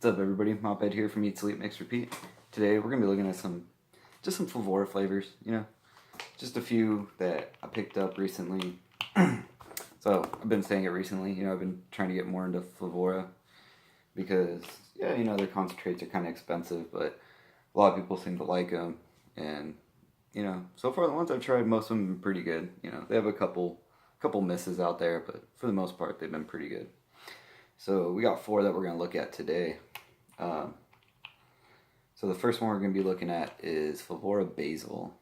What's up, everybody? MopHead here from Eat, Sleep, Mix, Repeat. Today we're gonna be looking at some Flavorah flavors. Just a few that I picked up recently. So I've been saying it recently. I've been trying to get more into Flavorah because their concentrates are kind of expensive, but a lot of people seem to like them. And so far the ones I've tried, most of them have been pretty good. They have a couple misses out there, but for the most part they've been pretty good. So we got 4 that we're going to look at today. So the first one we're going to be looking at is Flavorah Basil.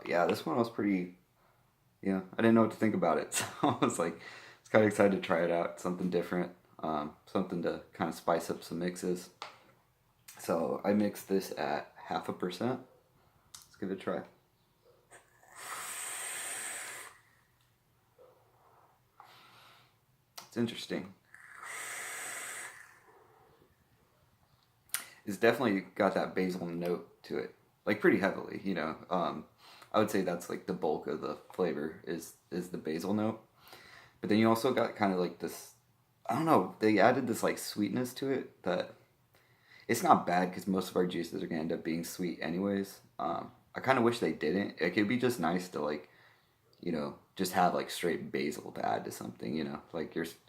This one was pretty, I didn't know what to think about it. So I was kind of excited to try it out. Something different, something to kind of spice up some mixes. So I mixed this at 0.5%. Let's give it a try. It's interesting. It's definitely got that basil note to it, pretty heavily. I would say that's the bulk of the flavor is the basil note. But then you also got kind of this, I don't know, they added this sweetness to it that it's not bad because most of our juices are gonna end up being sweet anyways. I kind of wish they didn't. It'd be just nice to just have straight basil to add to something. Your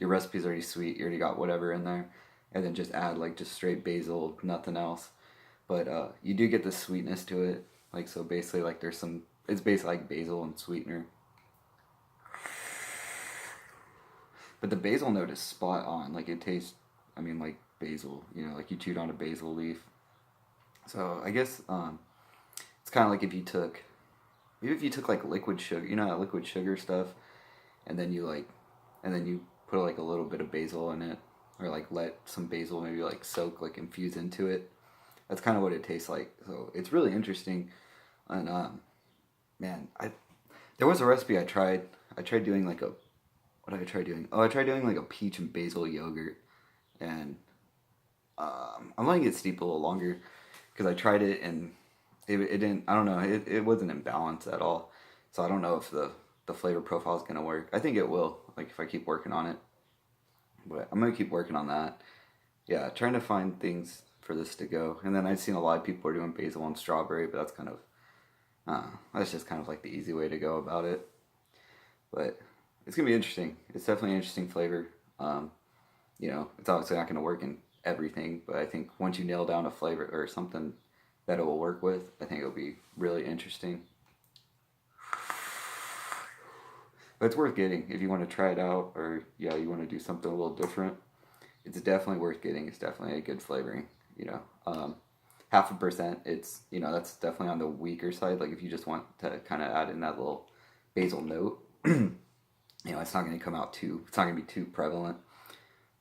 recipe's already sweet. You already got whatever in there. And then just add just straight basil, nothing else. But you do get the sweetness to it. So basically there's some, it's basically basil and sweetener. But the basil note is spot on. It tastes, basil. You chewed on a basil leaf. So I guess it's kind of if you took, liquid sugar, that liquid sugar stuff, and then you put a little bit of basil in it. Or let some basil maybe soak, infuse into it. That's kind of what it tastes like. So it's really interesting. And man, there was a recipe I tried. I tried doing what did I try doing? Oh, I tried doing a peach and basil yogurt, and I'm letting it steep a little longer because I tried it and it didn't. I don't know. It wasn't in balance at all. So I don't know if the flavor profile is gonna work. I think it will. If I keep working on it. But I'm going to keep working on that. Yeah, trying to find things for this to go. And then I've seen a lot of people are doing basil and strawberry, but that's just kind of the easy way to go about it. But it's going to be interesting. It's definitely an interesting flavor. It's obviously not going to work in everything, but I think once you nail down a flavor or something that it will work with, I think it'll be really interesting. But it's worth getting if you want to try it out, or you want to do something a little different. It's definitely worth getting. It's definitely a good flavoring. 0.5%. It's that's definitely on the weaker side. If you just want to kind of add in that little basil note, it's not going to come out too. It's not going to be too prevalent.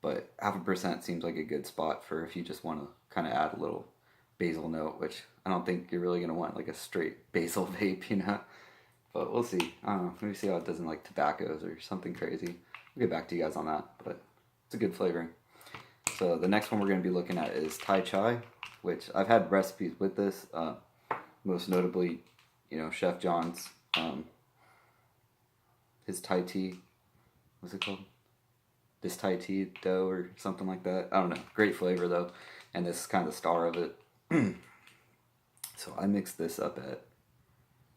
But 0.5% seems like a good spot for if you just want to kind of add a little basil note, which I don't think you're really going to want a straight basil vape. But we'll see. I don't know. Maybe see how it does in tobaccos or something crazy. We'll get back to you guys on that. But it's a good flavoring. So the next one we're going to be looking at is Thai Chai, which I've had recipes with this. Most notably, Chef John's, his Thai tea. What's it called? This Thai tea dough or something like that. I don't know. Great flavor though. And this is kind of the star of it. So I mixed this up at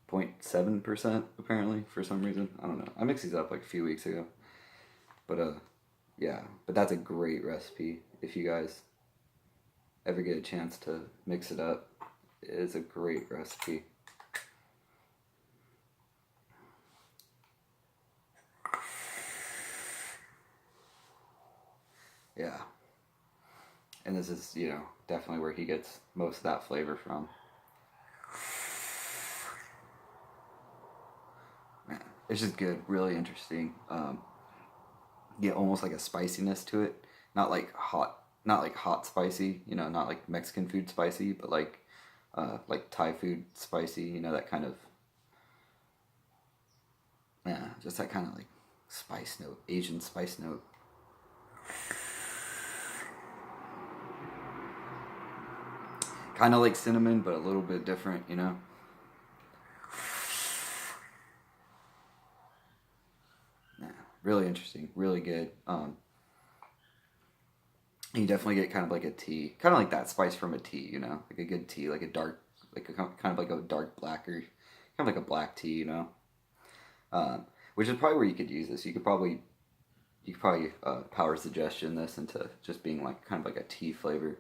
0.7% apparently for some reason. I don't know. I mixed these up a few weeks ago. But but that's a great recipe if you guys ever get a chance to mix it up. It is a great recipe. Yeah. And this is, definitely where he gets most of that flavor from. It's just good, really interesting. Get almost a spiciness to it, not hot spicy, not Mexican food spicy, but Thai food spicy, that kind of, just that kind of spice note, Asian spice note. Kind of like cinnamon, but a little bit different, Really interesting, really good. And you definitely get kind of like a tea, kind of like that spice from a tea, you know, like a good tea, like a dark, like a kind of like a dark black or kind of like a black tea, you know, which is probably where you could use this. You could probably power suggestion this into just being like kind of like a tea flavor.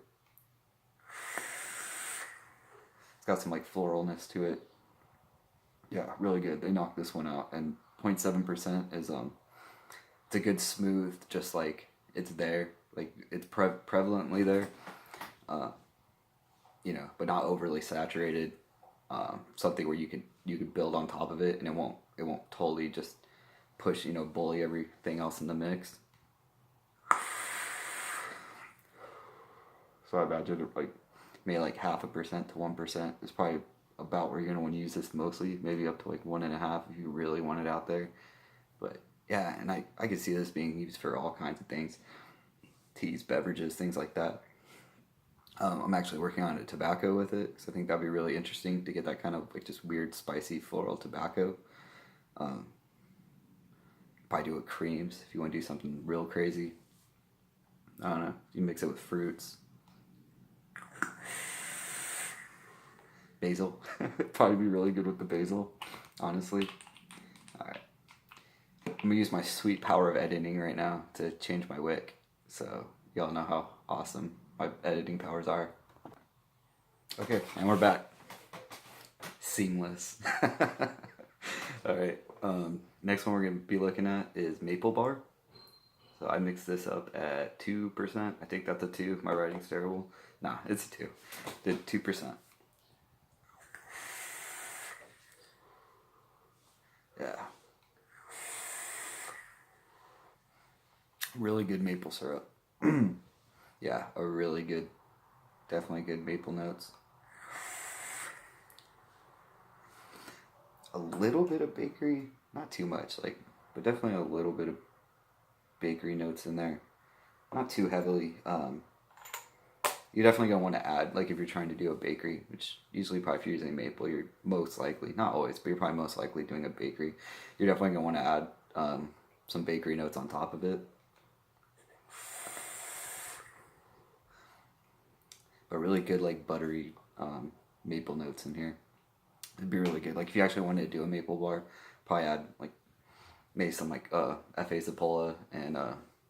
It's got some like floralness to it. Yeah, really good. They knocked this one out, and 0.7% is it's a good smooth, just like it's there, like it's prevalently there, uh, you know, but not overly saturated. Something where you could build on top of it, and it won't totally just push, you know, bully everything else in the mix. So I imagine like maybe like 0.5% to 1% is probably about where you're gonna want to use this mostly. Maybe up to like 1.5 if you really want it out there. But yeah, and I could see this being used for all kinds of things, teas, beverages, things like that. I'm actually working on a tobacco with it because I think that'd be really interesting to get that kind of like just weird, spicy, floral tobacco. Um, Probably do it with creams if you want to do something real crazy. I don't know. You mix it with fruits, basil. Probably be really good with the basil, honestly. All right, I'm gonna use my sweet power of editing right now to change my wick, so y'all know how awesome my editing powers are. Okay, and we're back. Seamless. All right. Next one we're gonna be looking at is maple bar. So I mixed this up at 2%. I think that's a 2. My writing's terrible. Nah, it's a 2. Did 2%. Yeah. Really good maple syrup. Yeah, a really good, definitely good maple notes. A little bit of bakery, not too much, like, but definitely a little bit of bakery notes in there. Not too heavily. You're definitely gonna want to add, like, if you're trying to do a bakery, which usually probably if you're using maple, you're most likely, not always, but you're probably most likely doing a bakery. You're definitely gonna want to add some bakery notes on top of it. But really good, like, buttery maple notes in here. It'd be really good. Like, if you actually wanted to do a maple bar, probably add, like, maybe some, like, F.A. Sapola and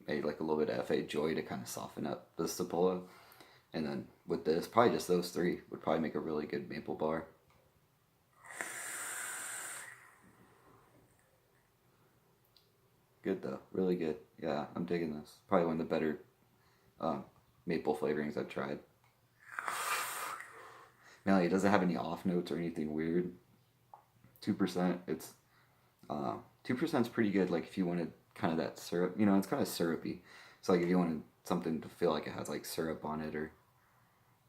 maybe, like, a little bit of F.A. Joy to kind of soften up the Sapola. And then with this, probably just those three would probably make a really good maple bar. Good though, really good. Yeah, I'm digging this. Probably one of the better um, maple flavorings I've tried. Now it doesn't have any off notes or anything weird. 2%. It's 2% is pretty good. Like if you wanted kind of that syrup, you know, it's kind of syrupy. So like if you wanted something to feel like it has like syrup on it or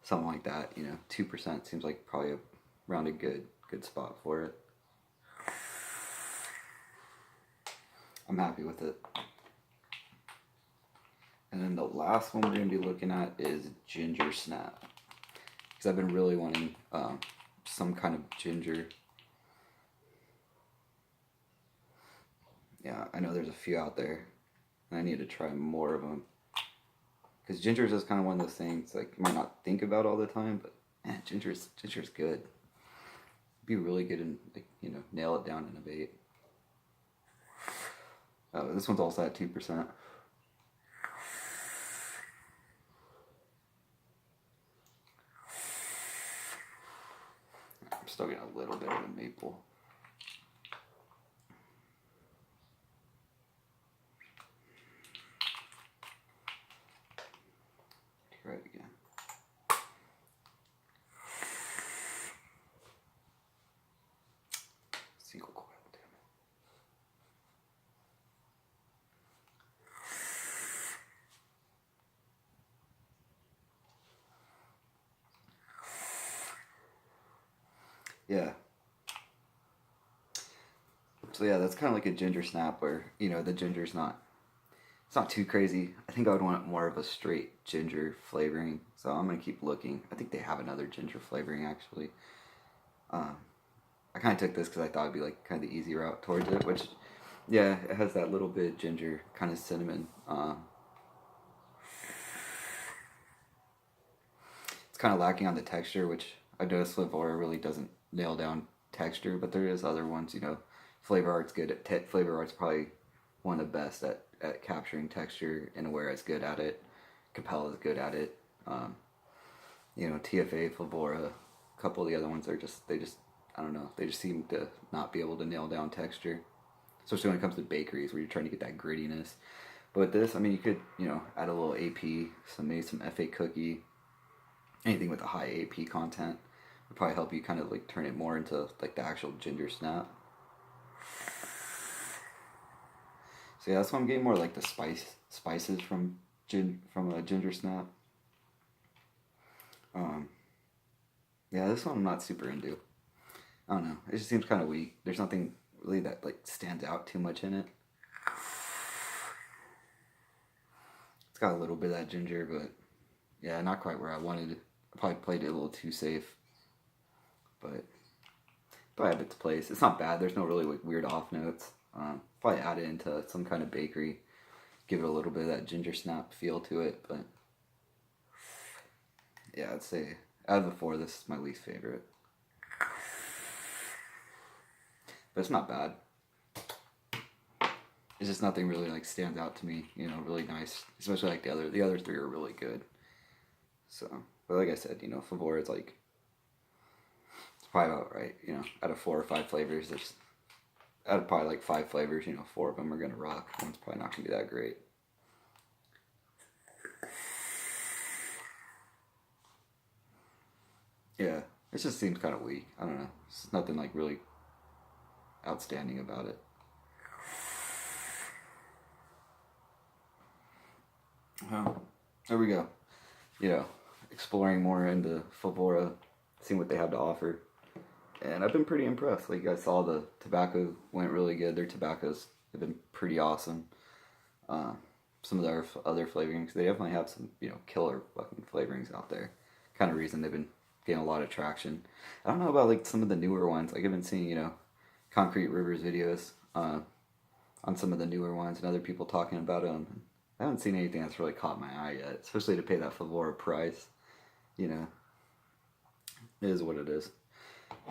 something like that, you know, 2% seems like probably around a good spot for it. I'm happy with it. And then the last one we're going to be looking at is ginger snap. Because I've been really wanting some kind of ginger. Yeah, I know there's a few out there. And I need to try more of them. Because ginger is just kind of one of those things like you might not think about all the time, but man, ginger's good. Be really good and like, you know, nail it down in a bait. This one's also at 2%. I'm still getting a little bit of the maple. Try it again. Single coil, damn it. Yeah. So yeah, that's kind of like a ginger snap where, you know, the ginger's not, it's not too crazy. I think I would want more of a straight ginger flavoring. So I'm going to keep looking. I think they have another ginger flavoring actually. I kind of took this because I thought it'd be like kind of the easy route towards it, which, yeah, it has that little bit of ginger, kind of cinnamon. it's kind of lacking on the texture, which I noticed Flavorah really doesn't nail down texture, but there is other ones, you know. Flavor Art's good at Flavor Art's probably one of the best at capturing texture, and Aware is good at it. Capella is good at it. Um, you know, TFA, Flavorah, a couple of the other ones are just I don't know, they just seem to not be able to nail down texture, especially when it comes to bakeries where you're trying to get that grittiness. But with this, I mean, you could, you know, add a little AP, maybe some FA cookie, anything with a high AP content would probably help you kind of like turn it more into like the actual ginger snap. So yeah, that's why I'm getting more like the spices from a ginger snap. Um, yeah, this one I'm not super into. I don't know. It just seems kind of weak. There's nothing really that like stands out too much in it. It's got a little bit of that ginger, but yeah, not quite where I wanted it. I probably played it a little too safe, but probably have its place. It's not bad. There's no really like weird off notes. Probably add it into some kind of bakery, give it a little bit of that ginger snap feel to it. But yeah, I'd say out of the four, this is my least favorite. But it's not bad. It's just nothing really like stands out to me. You know, really nice. Especially like the other three are really good. So, but like I said, you know, Flavorah is like it's probably about right. You know, out of 4 or 5 flavors, there's out of probably like 5 flavors. You know, 4 of them are gonna rock. One's probably not gonna be that great. Yeah, it just seems kind of weak. I don't know. It's nothing like really outstanding about it. Well, there we go. You know, exploring more into Flavorah, seeing what they have to offer. And I've been pretty impressed. Like I saw the tobacco went really good. Their tobaccos have been pretty awesome. Uh, some of their other flavorings, they definitely have some, you know, killer fucking flavorings out there. Kind of reason they've been getting a lot of traction. I don't know about like some of the newer ones. Like I've been seeing, you know, Concrete Rivers videos on some of the newer ones and other people talking about them. I haven't seen anything that's really caught my eye yet, especially to pay that Flavorah price. You know, it is what it is.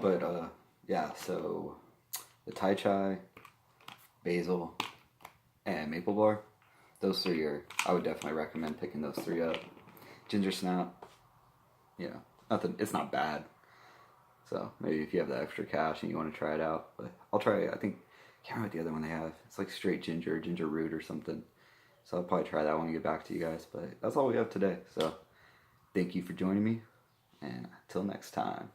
But yeah, so the Tai Chai, Basil, and Maple Bar, those three are, I would definitely recommend picking those three up. Ginger Snap, you know, nothing, it's not bad. So maybe if you have the extra cash and you want to try it out, but I'll try it. I think, I can't remember what the other one they have. It's like straight ginger root or something. So I'll probably try that when I get back to you guys. But that's all we have today. So thank you for joining me, and until next time.